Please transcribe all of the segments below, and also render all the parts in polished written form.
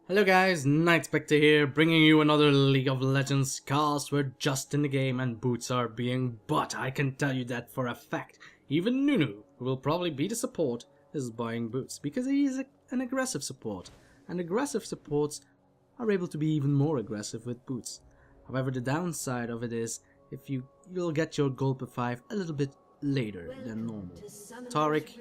Hello guys, Nightspectre here, bringing you another League of Legends cast. We're just in the game and boots are being bought. I can tell you that for a fact. Even Nunu, who will probably be the support, is buying boots because he is an aggressive support. And aggressive supports are able to be even more aggressive with boots. However, the downside of it is you'll get your gold per 5 a little bit later than normal. Taric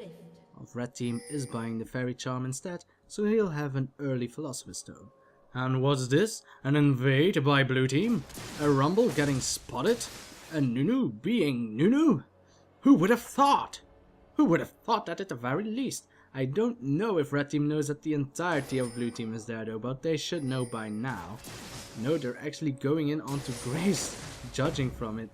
of Red Team is buying the Fairy Charm instead, so he'll have an early Philosopher's Stone. And what's this? An invade by Blue Team? A Rumble getting spotted? A Nunu being Nunu? Who would have thought? Who would have thought that at the very least? I don't know if Red Team knows that the entirety of Blue Team is there though, but they should know by now. No, they're actually going in onto Grace, judging from it.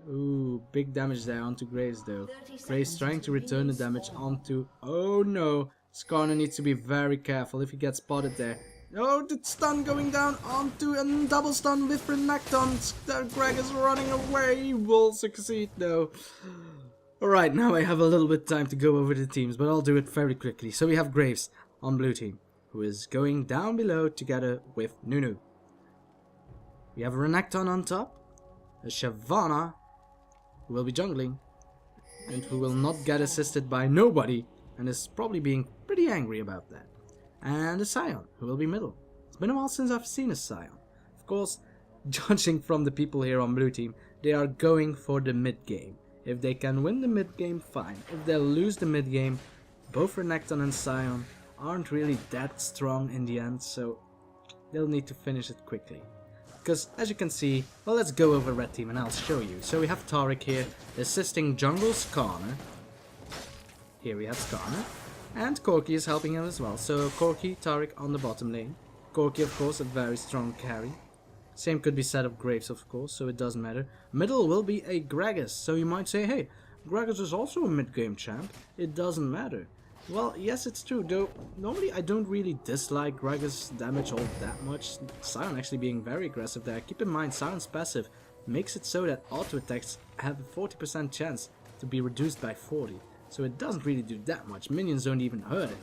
Ooh, big damage there onto Grace though. Grace trying to return the damage onto... Oh no! Skarner needs to be very careful if he gets spotted there. Oh, the stun going down onto a double stun with Renekton. Greg is running away. He will succeed though. Alright, now I have a little bit of time to go over the teams, but I'll do it very quickly. So we have Graves on Blue Team, who is going down below together with Nunu. We have Renekton on top, a Shyvana, who will be jungling, and who will not get assisted by nobody, and is probably being pretty angry about that. And a Sion, who will be middle. It's been a while since I've seen a Sion. Of course, judging from the people here on Blue Team, they are going for the mid game. If they can win the mid game, fine. If they lose the mid game, both Renekton and Sion aren't really that strong in the end, so they'll need to finish it quickly. Because as you can see, well, let's go over Red Team and I'll show you. So we have Taric here assisting jungle Skarner. Here we have Skarner. And Corki is helping him as well. So Corki, Taric on the bottom lane. Corki, of course, a very strong carry. Same could be said of Graves, of course, so it doesn't matter. Middle will be a Gragas, so you might say, hey, Gragas is also a mid-game champ. It doesn't matter. Well, yes, it's true, though normally I don't really dislike Gragas' damage all that much. Sion actually being very aggressive there. Keep in mind, Sion's passive makes it so that auto attacks have a 40% chance to be reduced by 40. So it doesn't really do that much. Minions don't even hurt it.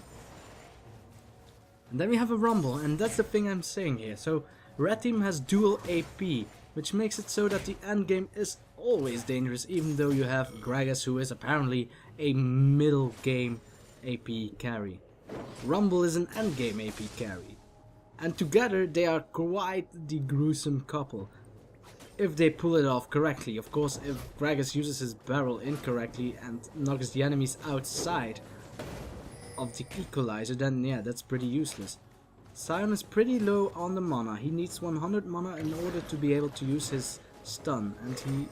And then we have a Rumble, and that's the thing I'm saying here. So Red Team has dual AP, which makes it so that the endgame is always dangerous, even though you have Gragas, who is apparently a middle game AP carry. Rumble is an endgame AP carry. And together they are quite the gruesome couple. If they pull it off correctly. Of course, if Gragas uses his barrel incorrectly and knocks the enemies outside of the equalizer, then yeah, that's pretty useless. Sion is pretty low on the mana. He needs 100 mana in order to be able to use his stun, and he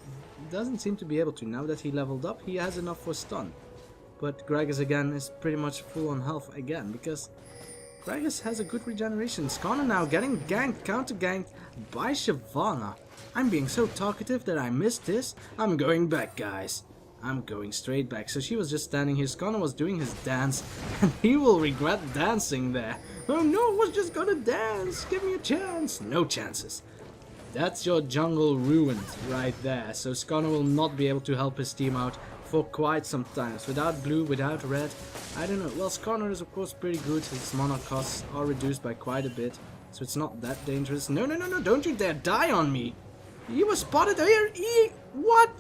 doesn't seem to be able to. Now that he leveled up, he has enough for stun. But Gragas again is pretty much full on health again, because Gragas has a good regeneration. Skarner now getting ganked, counter-ganked by Shyvana. I'm being so talkative that I missed this. I'm going back, guys. I'm going straight back. So she was just standing here. Skarner was doing his dance, and he will regret dancing there. Oh no, I was just gonna dance. Give me a chance. No chances. That's your jungle ruined right there. So Skarner will not be able to help his team out for quite some time. Without blue, without red, I don't know. Well, Skarner is of course pretty good. His mana costs are reduced by quite a bit, so it's not that dangerous. No, no, no, no, don't you dare die on me. He was spotted here. What?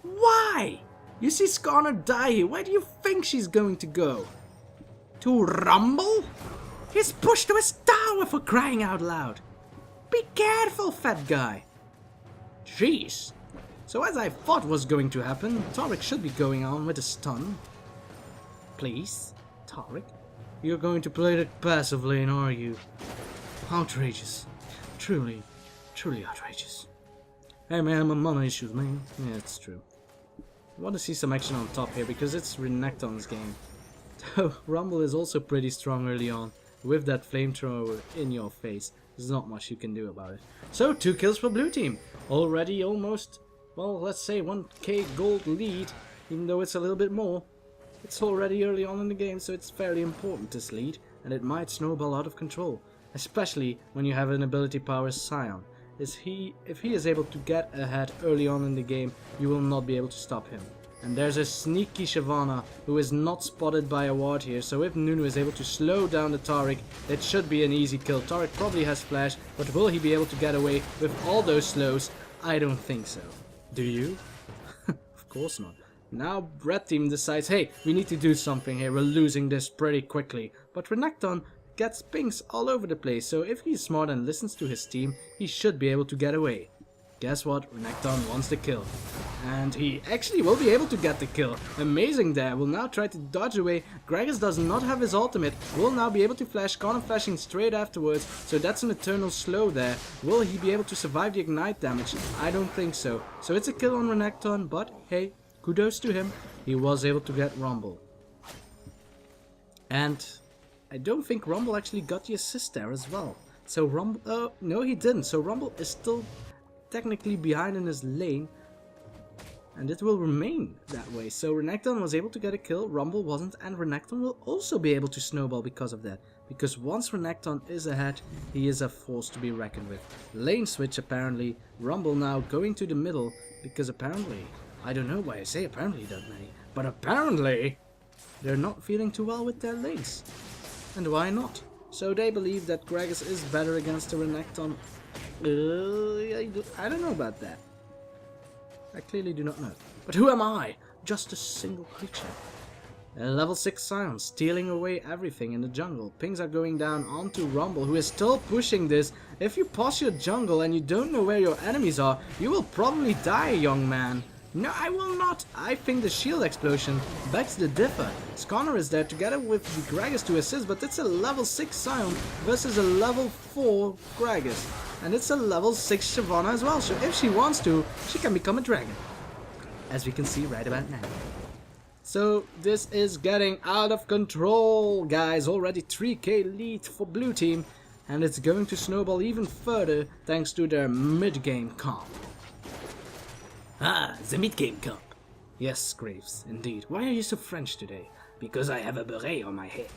Why? You see Skarner die here. Where do you think she's going to go? To Rumble? He's pushed to his tower, for crying out loud. Be careful, fat guy. Jeez. So as I thought was going to happen, Taric should be going on with a stun. Please, Taric. You're going to play the passive lane, are you? Outrageous. Truly, truly outrageous. Hey man, my mana issues, man. Yeah, it's true. I want to see some action on top here, because it's Renekton's game. Though Rumble is also pretty strong early on. With that flamethrower in your face, there's not much you can do about it. So, 2 kills for Blue Team. Already almost, well, let's say 1k gold lead, even though it's a little bit more. It's already early on in the game, so it's fairly important, this lead, and it might snowball out of control. Especially when you have an ability power Sion. If he is able to get ahead early on in the game, you will not be able to stop him. And there's a sneaky Shyvana who is not spotted by a ward here. So if Nunu is able to slow down the Taric, it should be an easy kill. Taric probably has flash, but will he be able to get away with all those slows? I don't think so. Do you? Of course not. Now Red Team decides, hey, we need to do something here. We're losing this pretty quickly. But Renekton gets pings all over the place. So if he's smart and listens to his team, he should be able to get away. Guess what? Renekton wants the kill. And he actually will be able to get the kill. Amazing there. Will now try to dodge away. Gragas does not have his ultimate. Will now be able to flash. Connor flashing straight afterwards. So that's an eternal slow there. Will he be able to survive the ignite damage? I don't think so. So it's a kill on Renekton. But hey, kudos to him. He was able to get Rumble. And I don't think Rumble actually got the assist there as well. So Rumble... Oh, no he didn't. So Rumble is still technically behind in his lane, and it will remain that way. So Renekton was able to get a kill, Rumble wasn't, and Renekton will also be able to snowball because of that. Because once Renekton is ahead, he is a force to be reckoned with. Lane switch apparently, Rumble now going to the middle, because apparently, I don't know why I say apparently that many, but apparently they're not feeling too well with their lanes. And why not? So they believe that Gragas is better against the Renekton. I don't know about that. I clearly do not know. But who am I? Just a single creature. A level 6 Scion stealing away everything in the jungle. Pings are going down onto Rumble, who is still pushing this. If you pause your jungle and you don't know where your enemies are, you will probably die, young man. No, I will not. I think the shield explosion begs the differ. Sconner is there together with the Gragas to assist, but it's a level 6 Scion versus a level 4 Gragas. And it's a level 6 Shyvana as well, so if she wants to, she can become a dragon. As we can see right about now. So this is getting out of control, guys. Already 3k lead for blue team. And it's going to snowball even further thanks to their mid-game comp. Ah, the mid-game comp. Yes, Graves, indeed. Why are you so French today? Because I have a beret on my head.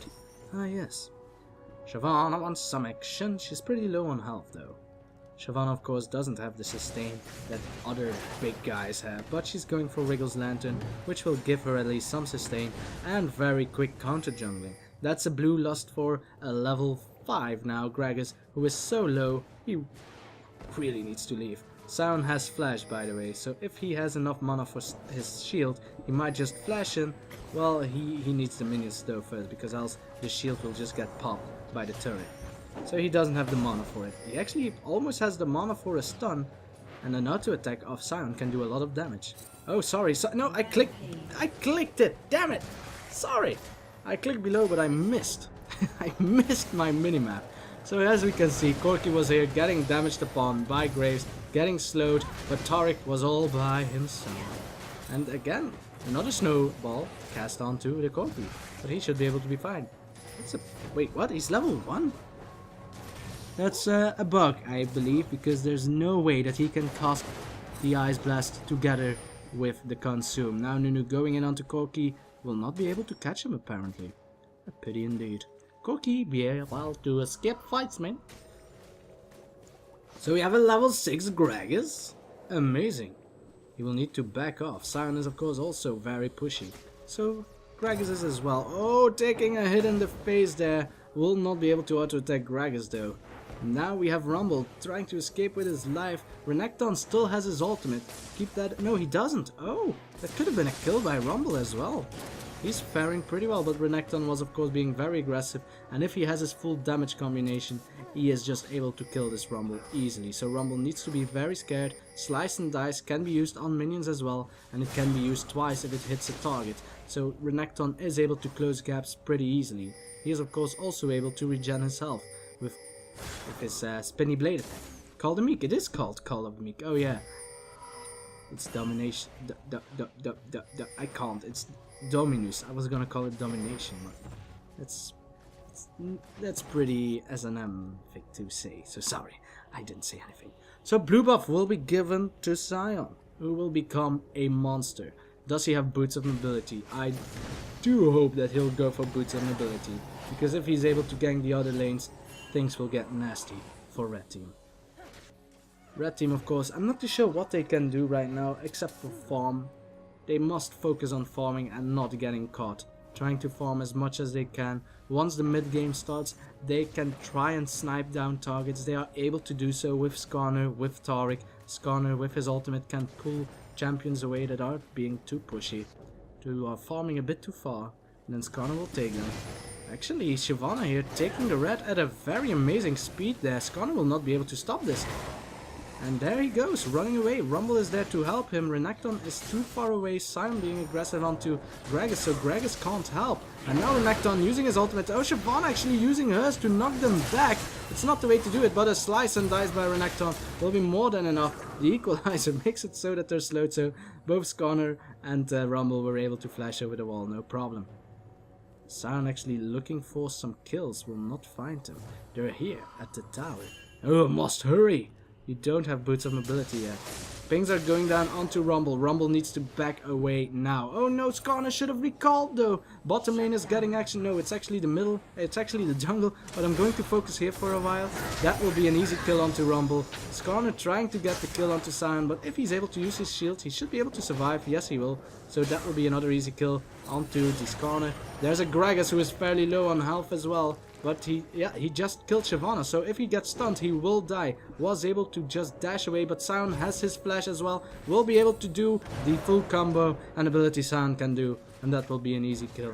Ah, yes. Shyvana wants some action. She's pretty low on health, though. Shyvana, of course, doesn't have the sustain that other big guys have, but she's going for Wriggle's Lantern, which will give her at least some sustain and very quick counter jungling. That's a blue lust for a level 5 now. Gragas, who is so low, he really needs to leave. Scion has flash, by the way, so if he has enough mana for his shield, he might just flash in. Well, he needs the minions though first, because else the shield will just get popped by the turret. So he doesn't have the mana for it. He actually almost has the mana for a stun, and an auto attack of Scion can do a lot of damage. Oh, sorry. No, I clicked it. Damn it. Sorry. I clicked below, but I missed. I missed my minimap. So as we can see, Corki was here getting damaged upon by Graves, getting slowed, but Taric was all by himself. And again, another snowball cast onto the Corki, but he should be able to be fine. Wait, what? He's level 1? That's a bug, I believe, because there's no way that he can cast the Ice Blast together with the Consume. Now Nunu going in onto Corki will not be able to catch him, apparently. A pity indeed. Corki be able to escape fights, man. So we have a level 6 Gragas. Amazing. He will need to back off. Scion is, of course, also very pushy. So Gragas is as well. Oh, taking a hit in the face there. Will not be able to auto-attack Gragas, though. Now we have Rumble trying to escape with his life. Renekton still has his ultimate. Keep that... No, he doesn't. Oh, that could have been a kill by Rumble as well. He's faring pretty well, but Renekton was of course being very aggressive. And if he has his full damage combination, he is just able to kill this Rumble easily. So Rumble needs to be very scared. Slice and Dice can be used on minions as well. And it can be used twice if it hits a target. So Renekton is able to close gaps pretty easily. He is of course also able to regen his health with his spinny blade attack. Call the Meek. It is called Call of the Meek. Oh yeah. It's domination. I can't. It's dominus. I was gonna call it domination, but that's pretty S&M to say. So sorry, I didn't say anything. So blue buff will be given to Scion, who will become a monster. Does he have Boots of Nobility? I do hope that he'll go for Boots of Nobility, because if he's able to gank the other lanes, things will get nasty for Red Team. Red Team, of course, I'm not too sure what they can do right now, except for farm. they must focus on farming and not getting caught. Trying to farm as much as they can. Once the mid game starts, they can try and snipe down targets. They are able to do so with Skarner, with Taric. Skarner with his ultimate can pull champions away that are being too pushy, to farming a bit too far, and then Skarner will take them. Actually, Shyvana here taking the red at a very amazing speed there. Skarner will not be able to stop this. And there he goes, running away. Rumble is there to help him. Renekton is too far away. Sion being aggressive onto Gragas, so Gragas can't help. And now Renekton using his ultimate. Oh, Shyvana actually using hers to knock them back. It's not the way to do it, but a slice and dice by Renekton will be more than enough. The equalizer makes it so that they're slowed, so both Skarner and Rumble were able to flash over the wall, no problem. Sion actually looking for some kills, will not find them. They're here at the tower. Oh, must hurry! You don't have boots of mobility yet. Pings are going down onto Rumble. Rumble needs to back away now. Oh no, Skarner should have recalled though. Bottom lane is getting action. No, it's actually the middle. It's actually the jungle. But I'm going to focus here for a while. That will be an easy kill onto Rumble. Skarner trying to get the kill onto Sion. But if he's able to use his shield, he should be able to survive. Yes, he will. So that will be another easy kill onto the Skarner. There's a Gragas who is fairly low on health as well. But he just killed Shyvana, so if he gets stunned, he will die. Was able to just dash away, but Sion has his flash as well. Will be able to do the full combo and ability Sion can do, and that will be an easy kill.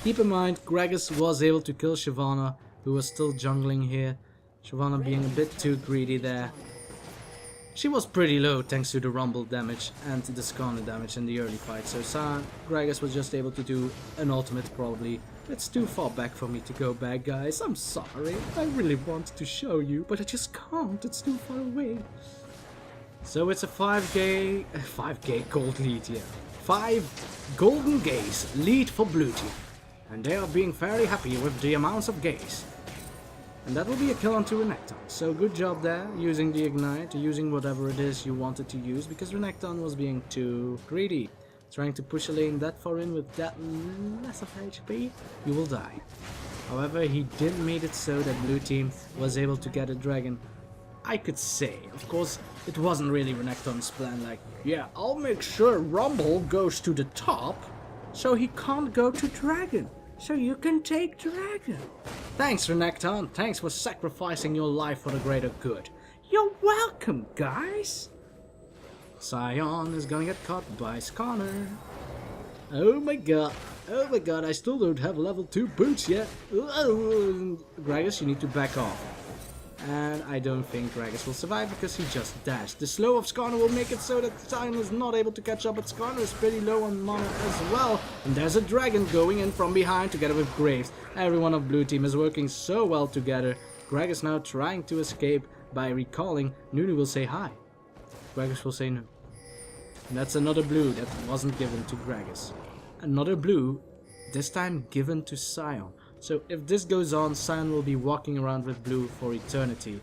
Keep in mind, Gragas was able to kill Shyvana, who was still jungling here. Shyvana being a bit too greedy there. She was pretty low thanks to the Rumble damage and the Skarner damage in the early fight, so Gragas was just able to do an ultimate probably. It's too far back for me to go back, guys. I'm sorry. I really wanted to show you, but I just can't. It's too far away. So it's a 5k gold lead here. 5 golden gaze lead for blue team. And they are being very happy with the amounts of gaze. And that will be a kill onto Renekton. So good job there, using the ignite, using whatever it is you wanted to use, because Renekton was being too greedy. Trying to push a lane that far in with that less of HP, you will die. However, he did made it so that blue team was able to get a dragon. I could say, of course, it wasn't really Renekton's plan, like, yeah, I'll make sure Rumble goes to the top, so he can't go to dragon, so you can take dragon. Thanks, Renekton, thanks for sacrificing your life for the greater good. You're welcome, guys. Sion is gonna get caught by Skarner. Oh my god, I still don't have level 2 boots yet. Gragas, you need to back off. And I don't think Gragas will survive because he just dashed. The slow of Skarner will make it so that Sion is not able to catch up, but Skarner is pretty low on mana as well. And there's a dragon going in from behind together with Graves. Everyone of blue team is working so well together. Gragas now trying to escape by recalling. Nunu will say hi. Gragas will say no. And that's another blue that wasn't given to Gragas. Another blue, this time given to Sion. So if this goes on, Sion will be walking around with blue for eternity.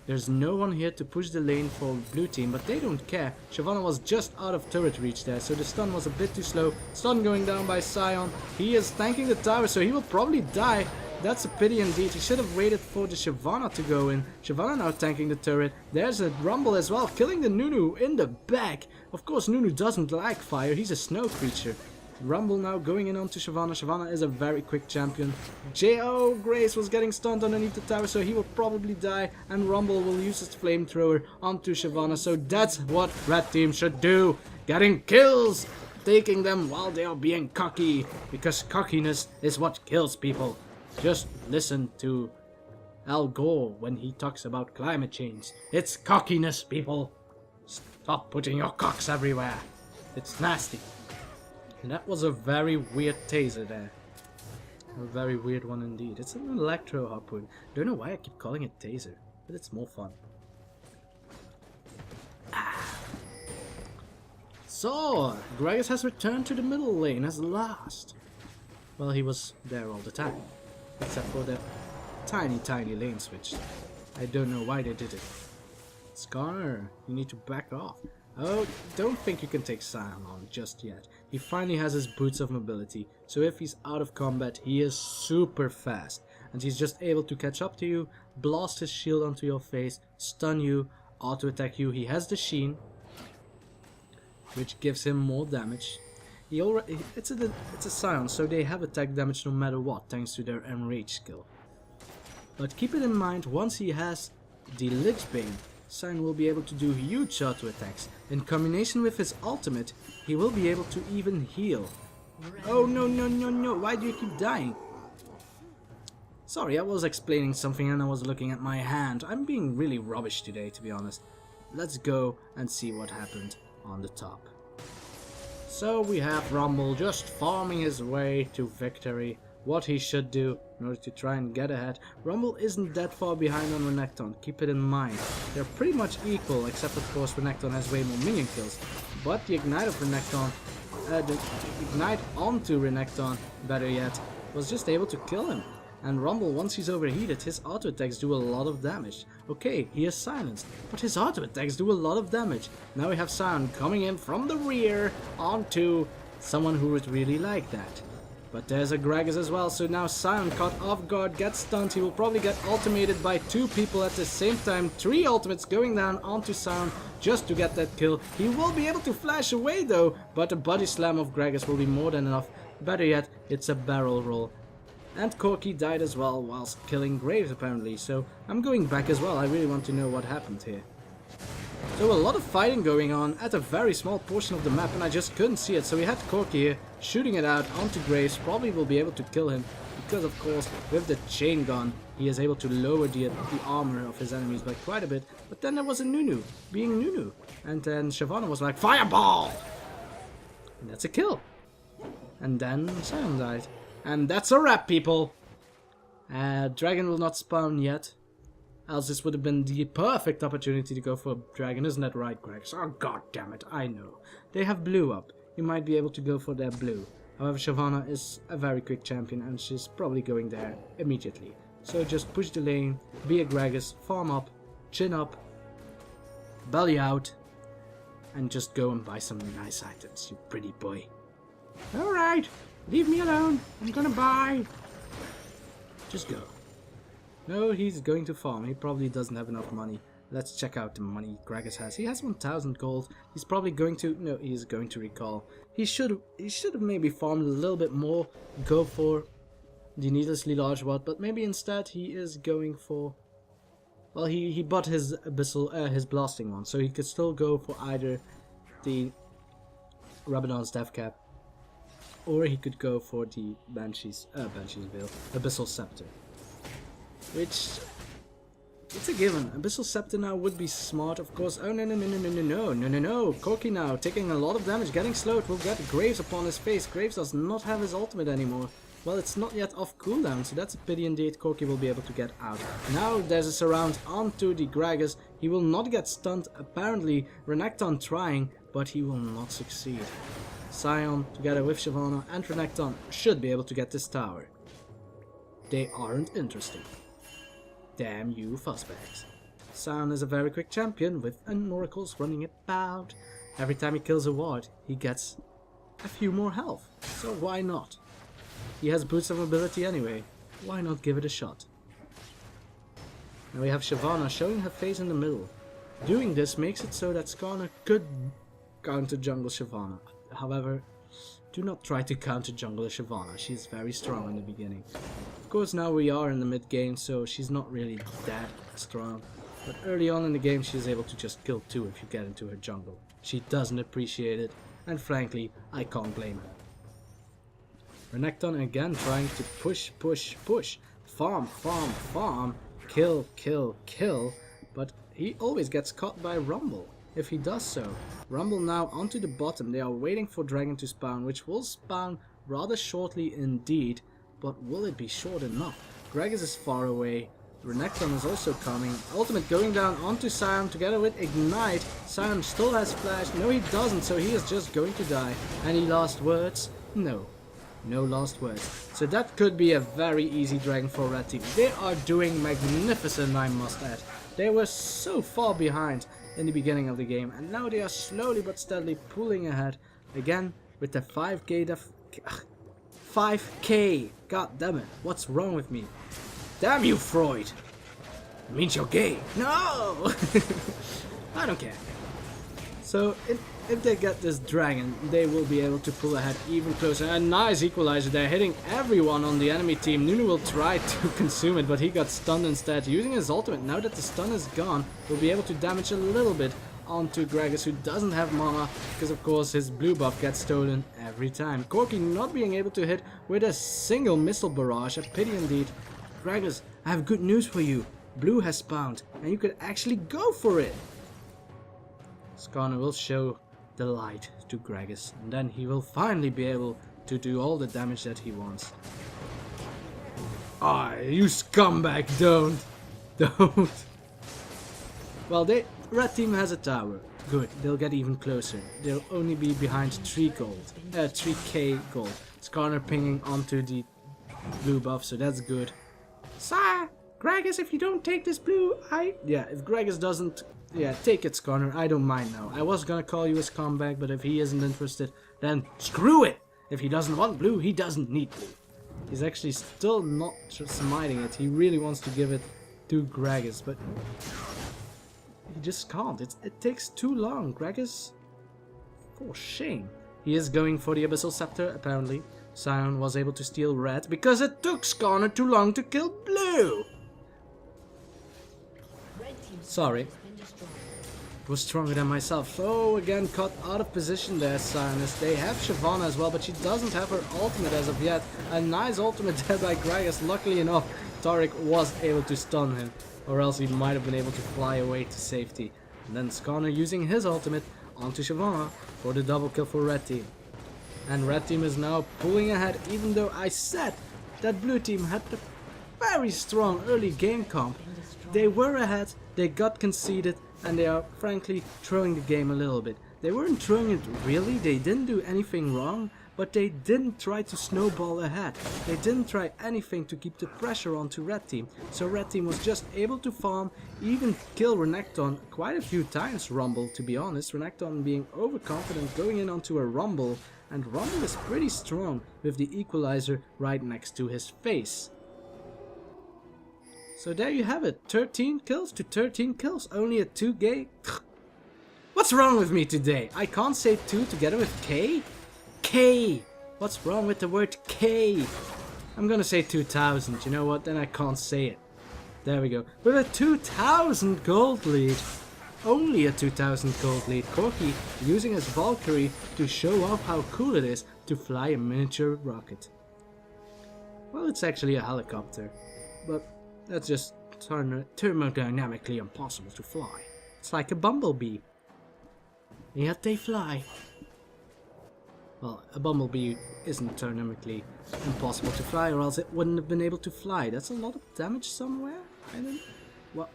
There's no one here to push the lane for blue team, but they don't care. Shyvana was just out of turret reach there, so the stun was a bit too slow. Stun going down by Sion. He is tanking the tower, so he will probably die. That's a pity indeed. He should have waited for the Shyvana to go in. Shyvana now tanking the turret. There's a Rumble as well, killing the Nunu in the back. Of course, Nunu doesn't like fire. He's a snow creature. Rumble now going in onto Shyvana. Shyvana is a very quick champion. J.O. Grace was getting stunned underneath the tower, so he will probably die. And Rumble will use his flamethrower onto Shyvana. So that's what red team should do. Getting kills. Taking them while they are being cocky. Because cockiness is what kills people. Just listen to Al Gore when he talks about climate change. It's cockiness, people. Stop putting your cocks everywhere. It's nasty. And that was a very weird taser there. A very weird one indeed. It's an electro harpoon. Don't know why I keep calling it taser, but it's more fun. So, Gragas has returned to the middle lane as last. Well, he was there all the time. Except for the tiny lane switch. I don't know why they did it. Skarner, you need to back off. Oh, don't think you can take Sion on just yet. He finally has his boots of mobility, so if he's out of combat, he is super fast. And he's just able to catch up to you, blast his shield onto your face, stun you, auto attack you. He has the sheen. which gives him more damage. It's a Scion, so they have attack damage no matter what, thanks to their Enrage skill. But keep it in mind, once he has the Lich Bane, Scion will be able to do huge auto attacks. In combination with his ultimate, he will be able to even heal. Oh no, no, no, no, why do you keep dying? Sorry, I was explaining something and I was looking at my hand. I'm being really rubbish today, to be honest. Let's go and see what happened on the top. So we have Rumble just farming his way to victory. What he should do in order to try and get ahead. Rumble isn't that far behind on Renekton, keep it in mind. They're pretty much equal, except of course Renekton has way more minion kills. But the Ignite of Renekton, the Ignite onto Renekton, better yet, was just able to kill him. And Rumble, once he's overheated, his auto attacks do a lot of damage. Okay, he is silenced, but his auto attacks do a lot of damage. Now we have Scion coming in from the rear onto someone who would really like that. But there's a Gragas as well, so now Scion caught off guard, gets stunned. He will probably get ultimated by 2 people at the same time. 3 ultimates going down onto Scion just to get that kill. He will be able to flash away though, but a body slam of Gragas will be more than enough. Better yet, it's a barrel roll. And Corki died as well whilst killing Graves apparently, so I'm going back as well. I really want to know what happened here. So a lot of fighting going on at a very small portion of the map, and I just couldn't see it. So we had Corki here shooting it out onto Graves. Probably will be able to kill him because of course with the chain gun he is able to lower the armor of his enemies by quite a bit. But then there was a Nunu being Nunu, and then Shyvana was like Fireball! And that's a kill. And then Scion died. And that's a wrap, people. Dragon will not spawn yet. Else this would have been the perfect opportunity to go for a dragon. Isn't that right, Greg? Oh, god damn it. I know. They have blue up. You might be able to go for their blue. However, Shyvana is a very quick champion and she's probably going there immediately. So just push the lane, be a Gragas, farm up, chin up, belly out, and just go and buy some nice items, you pretty boy. Alright. Leave me alone. I'm gonna buy. Just go. No, he's going to farm. He probably doesn't have enough money. Let's check out the money Gragas has. He has 1000 gold. He's probably going to... No, he's going to recall. He should have maybe farmed a little bit more. Go for the needlessly large ward. But maybe instead he is going for... Well, he bought his abyssal, his blasting one. So he could still go for either the Rabadon's Death Cap, or he could go for the Banshee's Veil, Abyssal Scepter. Which, it's a given. Abyssal Scepter now would be smart, of course. Oh, no, no, no, no, no, no, no, no, no. Corki now, taking a lot of damage, getting slowed. We'll get Graves upon his face. Graves does not have his ultimate anymore. Well, it's not yet off cooldown, so that's a pity indeed. Corki will be able to get out. Now there's a surround onto the Gragas. He will not get stunned, apparently. Renekton trying, but he will not succeed. Scion, together with Shyvana and Renekton, should be able to get this tower. They aren't interesting. Damn you fuzzbags. Scion is a very quick champion with an oracles running about. Every time he kills a ward, he gets a few more health. So why not? He has boots of mobility anyway. Why not give it a shot? Now we have Shyvana showing her face in the middle. Doing this makes it so that Skarner could counter jungle Shyvana. However, do not try to counter jungle Shyvana. She's very strong in the beginning. Of course, now we are in the mid game, so she's not really that strong. But early on in the game, she's able to just kill 2 if you get into her jungle. She doesn't appreciate it, and frankly, I can't blame her. Renekton again trying to push, push, push. Farm, farm, farm. Kill, kill, kill. But he always gets caught by Rumble. If he does so, Rumble now onto the bottom. They are waiting for Dragon to spawn, which will spawn rather shortly indeed. But will it be short enough? Gragas is far away. Renekton is also coming. Ultimate going down onto Scion together with Ignite. Scion still has Flash. No, he doesn't, so he is just going to die. Any last words? No. No last words. So that could be a very easy Dragon for Red Team. They are doing magnificent, I must add. They were so far behind in the beginning of the game, and now they are slowly but steadily pulling ahead again with the 5k. God damn it, what's wrong with me? Damn you, Freud! It means you're gay. No! I don't care. So if they get this dragon, they will be able to pull ahead even closer. A nice equalizer there, hitting everyone on the enemy team. Nunu will try to consume it, but he got stunned instead. Using his ultimate, now that the stun is gone, will be able to damage a little bit onto Gragas, who doesn't have mana, because of course his blue buff gets stolen every time. Corki not being able to hit with a single missile barrage, a pity indeed. Gragas, I have good news for you. Blue has spawned, and you could actually go for it. Skarner will show the light to Gragas, and then he will finally be able to do all the damage that he wants. Ah, you scumbag, don't. Well, red team has a tower. Good, they'll get even closer. They'll only be behind 3k gold. Skarner pinging onto the blue buff, so that's good. Sire, Gragas, if you don't take this blue, yeah, if Gragas doesn't, yeah, take it, Skarner, I don't mind now. I was gonna call you a scumbag, but if he isn't interested, then screw it! If he doesn't want blue, he doesn't need blue. He's actually still not smiting it. He really wants to give it to Gragas, but he just can't. It takes too long. Gragas, for shame. He is going for the Abyssal Scepter, apparently. Sion was able to steal red because it took Skarner too long to kill blue. Sorry. It was stronger than myself. Oh, again caught out of position there, Sionus. They have Shyvana as well, but she doesn't have her ultimate as of yet. A nice ultimate there by Gragas. Luckily enough, Taric was able to stun him, or else he might have been able to fly away to safety. And then Skarner using his ultimate onto Shyvana for the double kill for red team. And red team is now pulling ahead, even though I said that blue team had a very strong early game comp. They were ahead, they got conceded, and they are frankly throwing the game a little bit. They weren't throwing it really, they didn't do anything wrong, but they didn't try to snowball ahead. They didn't try anything to keep the pressure onto red team. So red team was just able to farm, even kill Renekton quite a few times. Rumble, to be honest. Renekton being overconfident, going in onto a Rumble, and Rumble is pretty strong with the equalizer right next to his face. So there you have it, 13 kills to 13 kills, only a 2 game. What's wrong with me today? I can't say 2 together with K? K! What's wrong with the word K? I'm gonna say 2000, you know what, then I can't say it. There we go. With a 2000 gold lead. Only a 2000 gold lead. Corki using his Valkyrie to show off how cool it is to fly a miniature rocket. Well, it's actually a helicopter, but that's just thermodynamically impossible to fly. It's like a bumblebee. Yet they fly. Well, a bumblebee isn't thermodynamically impossible to fly, or else it wouldn't have been able to fly. That's a lot of damage somewhere? I don't... What?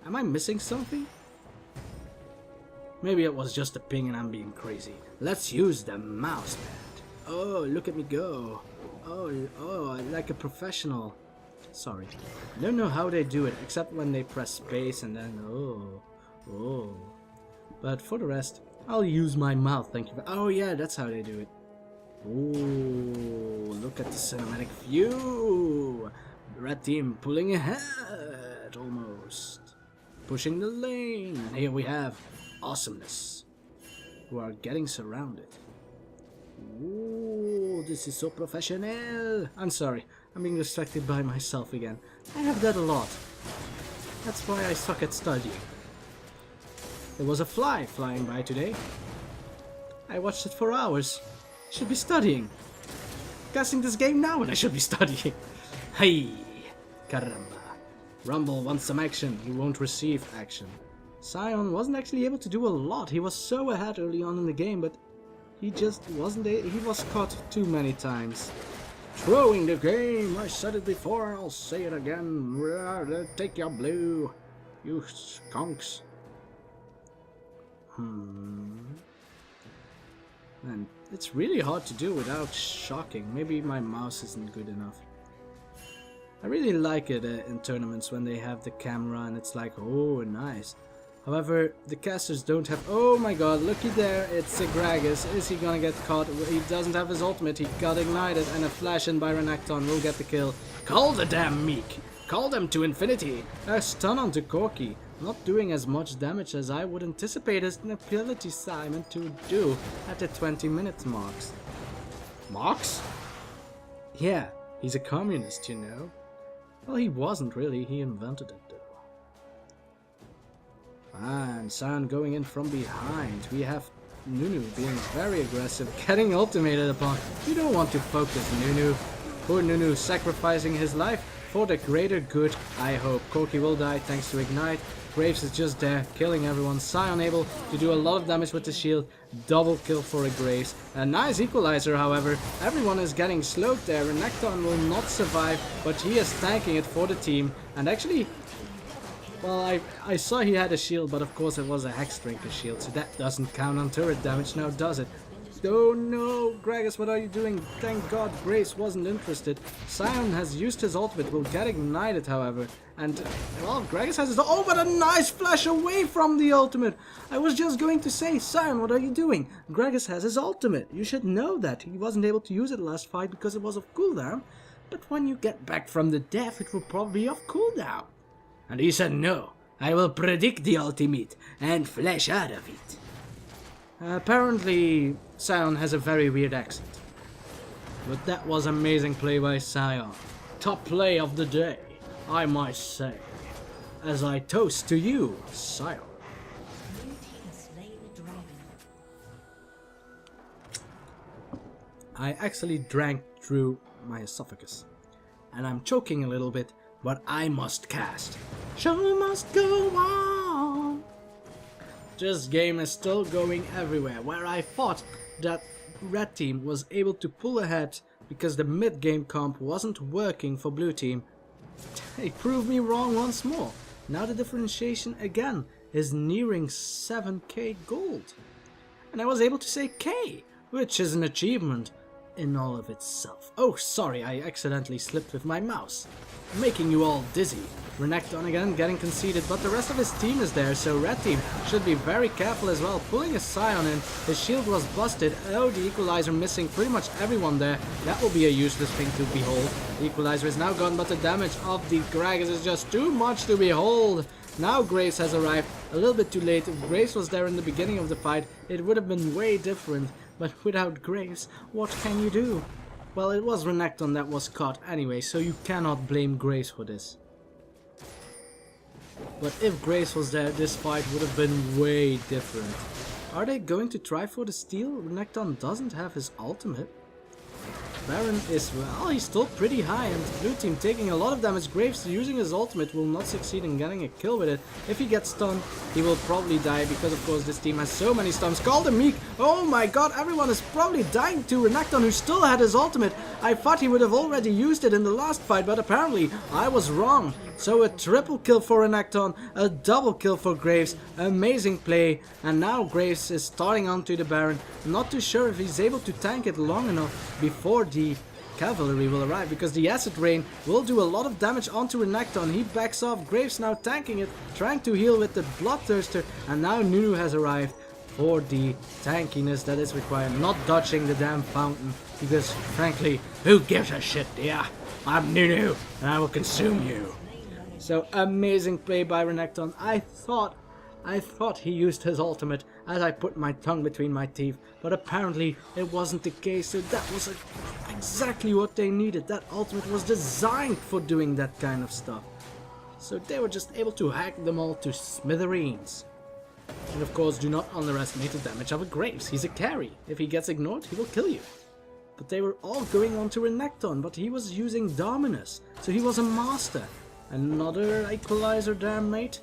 Am I missing something? Maybe it was just a ping and I'm being crazy. Let's use the mouse pad. Oh, look at me go. Oh, like a professional. Sorry. I don't know how they do it, except when they press space and then oh. But for the rest, I'll use my mouth, thank you. Oh yeah, that's how they do it. Oh, look at the cinematic view. Red team pulling ahead, almost. Pushing the lane, and here we have Awesomeness, who are getting surrounded. Ooh, this is so professional. I'm sorry, I'm being distracted by myself again. I have that a lot. That's why I suck at studying. There was a fly flying by today. I watched it for hours. Should be studying. Casting this game now and I should be studying. Hey, caramba. Rumble wants some action. He won't receive action. Sion wasn't actually able to do a lot. He was so ahead early on in the game, but he just wasn't. He was caught too many times. Throwing the game. I said it before. I'll say it again. Take your blue, you skunks. And it's really hard to do without shocking. Maybe my mouse isn't good enough. I really like it in tournaments when they have the camera and it's like, oh, nice. However, the casters don't have... Oh my god, looky there, it's Gragas. Is he gonna get caught? He doesn't have his ultimate, he got ignited, and a flash in by Renekton will get the kill. Call the damn Meek! Call them to infinity! A stun onto Corki. not doing as much damage as I would anticipate his ability Simon to do at the 20-minute marks. Marks? Yeah, he's a communist, you know. Well, he wasn't really, he invented it though. And Sion going in from behind. We have Nunu being very aggressive, getting ultimated upon. You don't want to focus Nunu. Poor Nunu sacrificing his life for the greater good, I hope. Corki will die thanks to Ignite. Graves is just there, killing everyone. Sion able to do a lot of damage with the shield. Double kill for a Graves. A nice equalizer, however. Everyone is getting slowed there. Renekton will not survive, but he is tanking it for the team. And actually, well, I saw he had a shield, but of course it was a Hex Drinker shield, so that doesn't count on turret damage now, does it? Oh no, Gragas, what are you doing? Thank God Grace wasn't interested. Sion has used his ultimate, will get ignited however. And, well, Gragas has his... Oh, but a nice flash away from the ultimate! I was just going to say, Sion, what are you doing? Gragas has his ultimate. You should know that. He wasn't able to use it last fight because it was off cooldown. But when you get back from the death, it will probably be off cooldown. And he said, no, I will predict the ultimate and flash out of it. Apparently, Sion has a very weird accent. But that was amazing play by Sion. Top play of the day, I might say. As I toast to you, Sion. I actually drank through my esophagus. And I'm choking a little bit, but I must cast. Show must go on. This game is still going everywhere, where I thought that red team was able to pull ahead because the mid-game comp wasn't working for blue team. They proved me wrong once more. Now the differentiation again is nearing 7k gold. And I was able to say K, which is an achievement in all of itself. Oh, sorry, I accidentally slipped with my mouse, making you all dizzy. Renekton again getting conceded, but the rest of his team is there, so red team should be very careful as well. Pulling a Sion in, his shield was busted. Oh, the equalizer missing pretty much everyone there. That will be a useless thing to behold. The equalizer is now gone, but the damage of the Gragas is just too much to behold. Now Graves has arrived a little bit too late. If Graves was there in the beginning of the fight, it would have been way different. But without Graves, what can you do? Well, it was Renekton that was caught anyway, so you cannot blame Graves for this. But if Graves was there, this fight would have been way different. Are they going to try for the steal? Renekton doesn't have his ultimate. Baron is, well, he's still pretty high, and blue team taking a lot of damage. Graves using his ultimate will not succeed in getting a kill with it. If he gets stunned, he will probably die, because of course this team has so many stuns. Call the Meek! Oh my god, everyone is probably dying to Renekton, who still had his ultimate. I thought he would have already used it in the last fight, but apparently I was wrong. So a triple kill for Renekton, a double kill for Graves, amazing play, and now Graves is starting onto the Baron. Not too sure if he's able to tank it long enough before the cavalry will arrive, because the acid rain will do a lot of damage onto Renekton. He backs off, Graves now tanking it, trying to heal with the Bloodthirster, and now Nunu has arrived for the tankiness that is required, not dodging the damn fountain, because frankly, who gives a shit? Yeah, I'm Nunu, and I will consume you. So amazing play by Renekton. I thought he used his ultimate as I put my tongue between my teeth, but apparently it wasn't the case, so that was exactly what they needed. That ultimate was designed for doing that kind of stuff. So they were just able to hack them all to smithereens. And of course, do not underestimate the damage of a Graves. He's a carry. If he gets ignored, he will kill you. But they were all going on to Renekton, but he was using Dominus, so he was a master. Another equalizer there, mate.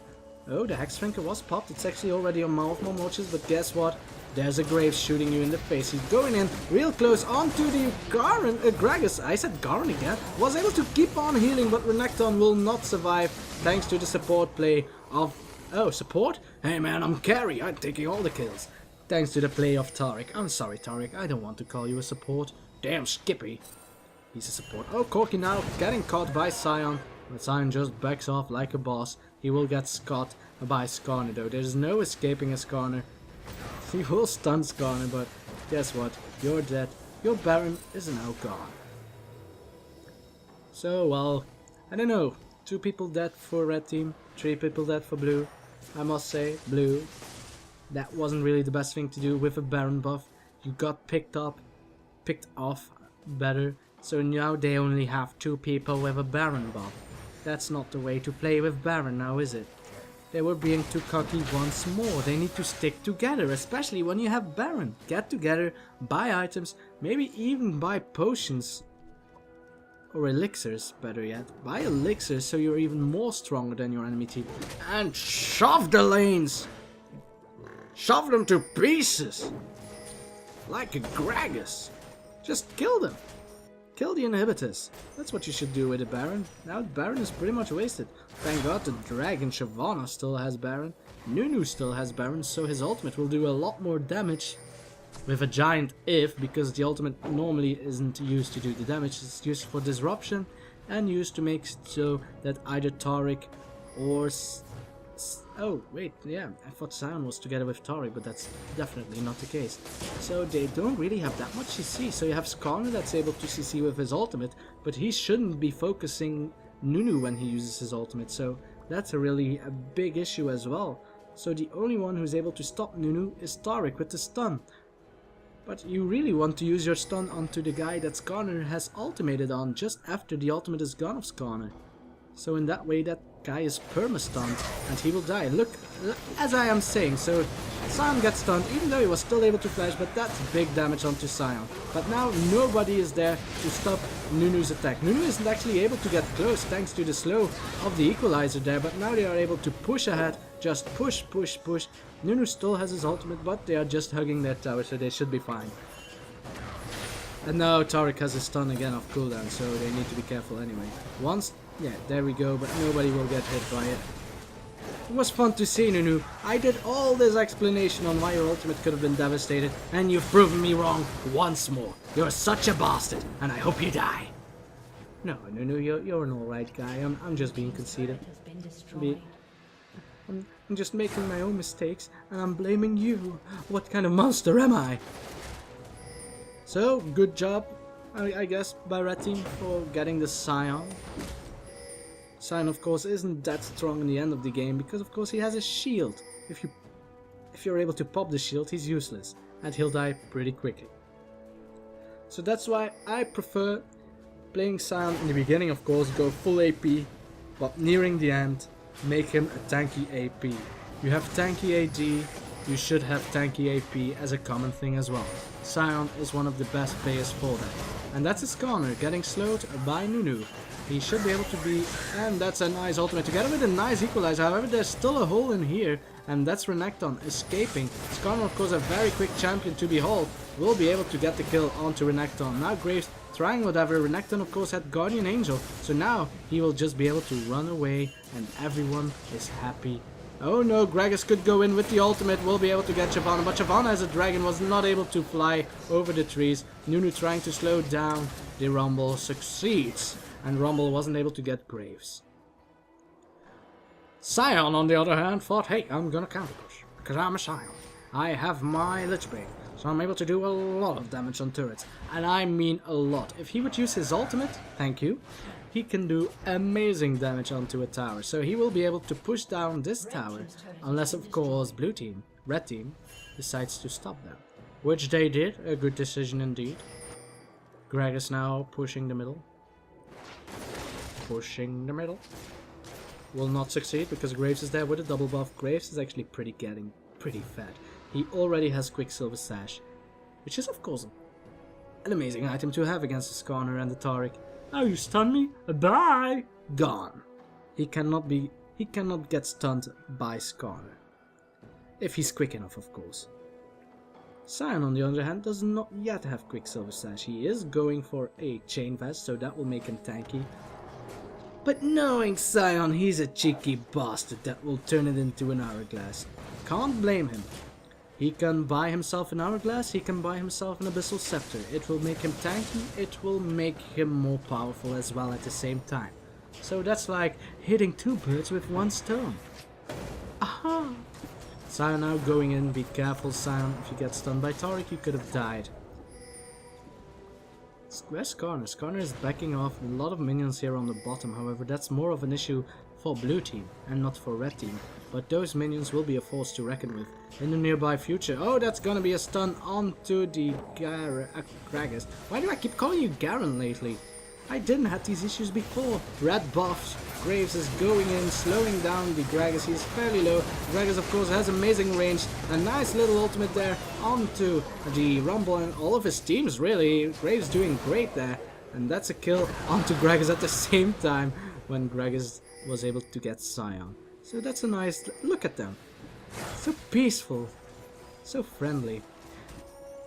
Oh, the Hex Drinker was popped. It's actually already on mouth more watches, but guess what? There's a Graves shooting you in the face. He's going in real close onto the Gragas. I said Garen again. Was able to keep on healing, but Renekton will not survive thanks to the support play of... Oh, support? Hey man, I'm carry. I'm taking all the kills. Thanks to the play of Taric. I'm sorry, Taric. I don't want to call you a support. Damn, Skippy. He's a support. Oh, Corki now getting caught by Sion. But Sion just backs off like a boss. He will get caught by Skarner though. There's no escaping a Skarner. He will stun Skarner, but guess what? You're dead. Your Baron is now gone. So, well, I don't know. 2 people dead for red team, 3 people dead for blue. I must say, blue. That wasn't really the best thing to do with a Baron buff. You got picked off better. So now they only have 2 people with a Baron buff. That's not the way to play with Baron now, is it? They were being too cocky once more. They need to stick together, especially when you have Baron. Get together, buy items, maybe even buy potions. Or elixirs, better yet. Buy elixirs so you're even more stronger than your enemy team. And shove the lanes! Shove them to pieces! Like a Gragas. Just kill them. Kill the inhibitors. That's what you should do with the Baron. Now the Baron is pretty much wasted. Thank God the Dragon Shyvana still has Baron. Nunu still has Baron, so his ultimate will do a lot more damage. With a giant if, because the ultimate normally isn't used to do the damage. It's used for disruption and used to make so that either Taric or... Oh, wait, yeah, I thought Sion was together with Taric, but that's definitely not the case. So they don't really have that much CC, so you have Skarner that's able to CC with his ultimate, but he shouldn't be focusing Nunu when he uses his ultimate, so that's a big issue as well. So the only one who's able to stop Nunu is Taric with the stun. But you really want to use your stun onto the guy that Skarner has ultimated on just after the ultimate is gone of Skarner. So in that way that guy is perma-stunned and he will die. Look, as I am saying, so Sion gets stunned even though he was still able to flash, but that's big damage onto Sion. But now nobody is there to stop Nunu's attack. Nunu isn't actually able to get close thanks to the slow of the equalizer there, but now they are able to push ahead, just push, push, push. Nunu still has his ultimate, but they are just hugging their tower, so they should be fine. And now Taric has his stun again off cooldown, so they need to be careful anyway. Yeah, there we go, but nobody will get hit by it. It was fun to see, Nunu. I did all this explanation on why your ultimate could have been devastated, and you've proven me wrong once more. You're such a bastard, and I hope you die. No, Nunu, you're an alright guy. I'm just being conceited. I'm just making my own mistakes, and I'm blaming you. What kind of monster am I? So, good job, I guess, by Red Team for getting the Sion. Sion, of course, isn't that strong in the end of the game because, of course, he has a shield. If you're able to pop the shield, he's useless, and he'll die pretty quickly. So that's why I prefer playing Sion in the beginning, of course, go full AP, but nearing the end, make him a tanky AP. You have tanky AD, you should have tanky AP as a common thing as well. Sion is one of the best players for that. And that's a Skarner getting slowed by Nunu. He should be able to be, and that's a nice ultimate together with a nice equalizer. However, there's still a hole in here, and that's Renekton escaping. Skarner, of course, a very quick champion to behold, will be able to get the kill onto Renekton. Now Graves trying whatever. Renekton, of course, had Guardian Angel, so now he will just be able to run away, and everyone is happy. Oh no, Gragas could go in with the ultimate, will be able to get Shyvana, but Shyvana as a dragon was not able to fly over the trees. Nunu trying to slow down the Rumble succeeds, and Rumble wasn't able to get Graves. Sion, on the other hand, thought, hey, I'm gonna counter push, because I'm a Sion. I have my Lich Bane, so I'm able to do a lot of damage on turrets, and I mean a lot. If he would use his ultimate, thank you, he can do amazing damage onto a tower, so he will be able to push down this tower, unless of course blue team, red team, decides to stop them. Which they did, a good decision indeed. Gragas now pushing the middle. Pushing the middle. Will not succeed because Graves is there with a double buff. Graves is actually getting pretty fat. He already has Quicksilver Sash, which is of course an amazing item to have against the Skarner and the Taric. Oh, you stun me? Bye! Gone. He cannot get stunned by Skarner. If he's quick enough, of course. Sion, on the other hand, does not yet have Quicksilver Sash. He is going for a Chain Vest, so that will make him tanky. But knowing Sion, he's a cheeky bastard that will turn it into an Hourglass. Can't blame him. He can buy himself an Hourglass, he can buy himself an Abyssal Scepter. It will make him tanky, it will make him more powerful as well at the same time. So that's like hitting 2 birds with 1 stone. Aha! Sion now going in, be careful Sion, if you get stunned by Taric you could have died. Where's Skarner? Skarner is backing off. A lot of minions here on the bottom, however that's more of an issue for blue team and not for red team. But those minions will be a force to reckon with in the nearby future. Oh, that's gonna be a stun onto the Gragas. Why do I keep calling you Garen lately? I didn't have these issues before. Red buffs. Graves is going in, slowing down the Gragas. He's fairly low. Gragas, of course, has amazing range. A nice little ultimate there onto the Rumble and all of his teams, really. Graves doing great there. And that's a kill onto Gragas at the same time when Gragas was able to get Scion. So that's a nice look at them. So peaceful. So friendly.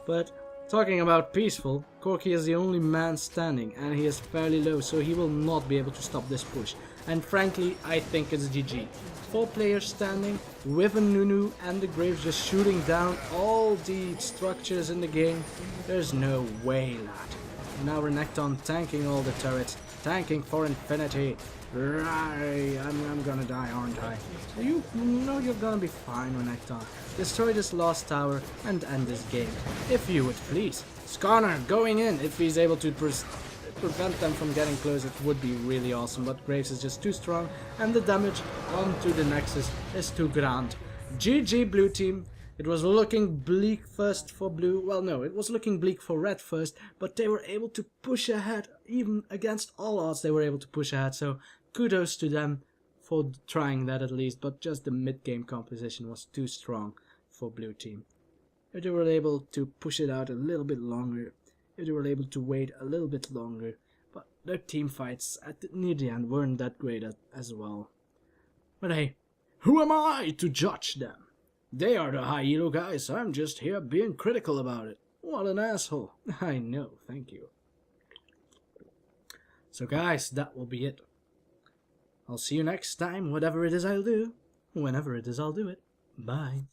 But talking about peaceful, Corki is the only man standing and he is fairly low, so he will not be able to stop this push. And frankly, I think it's GG. 4 players standing with a Nunu and the Graves just shooting down all the structures in the game. There's no way, lad. Now Renekton tanking all the turrets, tanking for infinity. I'm gonna die, aren't I? You know you're gonna be fine, Renekton. Destroy this last tower and end this game, if you would please. Skarner going in. If he's able to prevent them from getting close, it would be really awesome. But Graves is just too strong, and the damage onto the Nexus is too grand. GG blue team. It was looking bleak first for blue. Well, no, it was looking bleak for red first, but they were able to push ahead. Even against all odds, they were able to push ahead. So kudos to them for trying that at least, but just the mid-game composition was too strong for blue team. If they were able to push it out a little bit longer, if they were able to wait a little bit longer, but their team fights near the end weren't that great as well. But hey, who am I to judge them? They are the high elo guys, I'm just here being critical about it. What an asshole. I know, thank you. So guys, that will be it. I'll see you next time, whatever it is I'll do. Whenever it is I'll do it. Bye.